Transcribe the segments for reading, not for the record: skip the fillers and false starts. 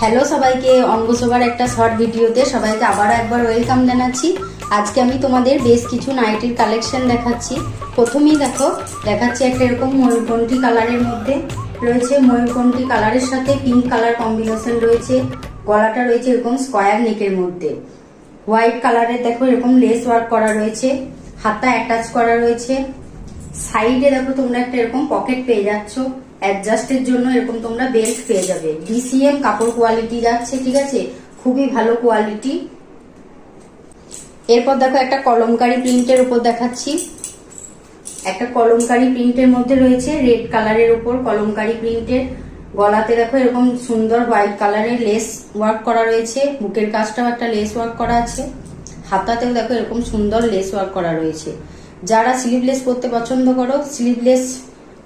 Hello সবাইকে, অঙ্গসভার একটা short ভিডিওতে সবাইকে আবারও একবার ওয়েলকাম জানাচ্ছি। আজকে আমি তোমাদের বেশ কিছু নাইটির কালেকশন দেখাচ্ছি। প্রথমেই দেখাচ্ছি একটা এরকম ময়ূরকণ্ঠী কালারের মধ্যে রয়েছে, ময়ূরকণ্ঠী কালারের সাথে পিঙ্ক কালার কম্বিনেশন রয়েছে। গলাটা রয়েছে এরকম স্কোয়ার নেকের মধ্যে, হোয়াইট কালারের এরকম লেস ওয়ার্ক করা রয়েছে, হাতা অ্যাটাচ করা রয়েছে। সাইডে তোমরা একটা এরকম পকেট পেয়ে যাচ্ছ, অ্যাডজাস্টের জন্য এরকম তোমরা বেল্ট পেয়ে যাবে। ডিসিএম কাপড় কোয়ালিটি যাচ্ছে, ঠিক আছে, খুবই ভালো কোয়ালিটি। এরপর একটা কলমকারি প্রিন্টের উপর দেখাচ্ছি। একটা কলমকারি প্রিন্টের মধ্যে রয়েছে রেড কালারের উপর কলমকারি প্রিন্টের। গলাতে এরকম সুন্দর হোয়াইট কালারের লেস ওয়ার্ক করা রয়েছে, বুকের কাজটাও একটা লেস ওয়ার্ক করা আছে, হাতাতেও এরকম সুন্দর লেস ওয়ার্ক করা রয়েছে। যারা স্লিভলেস পরতে পছন্দ করো স্লিভলেস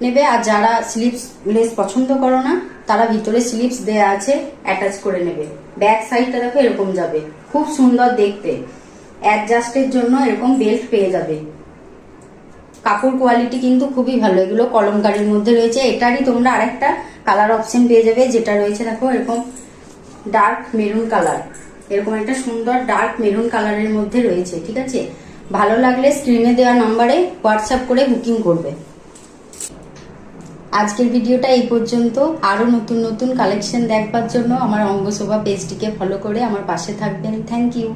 নেবে, আর যারা স্লিভলেস পছন্দ করো না তারা ভিতরে স্লিভস দেয়া আছে, অ্যাটাচ করে নেবে। ব্যাক সাইডটা এরকম যাবে, খুব সুন্দর দেখতে। অ্যাডজাস্টের জন্য এরকম বেল্ট পেয়ে যাবে। কাপড় কোয়ালিটি কিন্তু খুবই ভালো। এগুলো কলমকারির মধ্যে রয়েছে। এটারই তোমরা আরেকটা কালার অপশন পেয়ে যাবে, যেটা রয়েছে এরকম ডার্ক মেরুন কালার। এরকম একটা সুন্দর ডার্ক মেরুন কালারের মধ্যে রয়েছে, ঠিক আছে। ভালো লাগলে স্ক্রিনে দেওয়া নাম্বারে হোয়াটসঅ্যাপ করে বুকিং করবে। আজকের ভিডিওটা এই পর্যন্ত। আরো নতুন নতুন কালেকশন দেখবার জন্য আমার অঙ্গসভা পেজটিকে ফলো করে আমার পাশে থাকবেন। Thank you.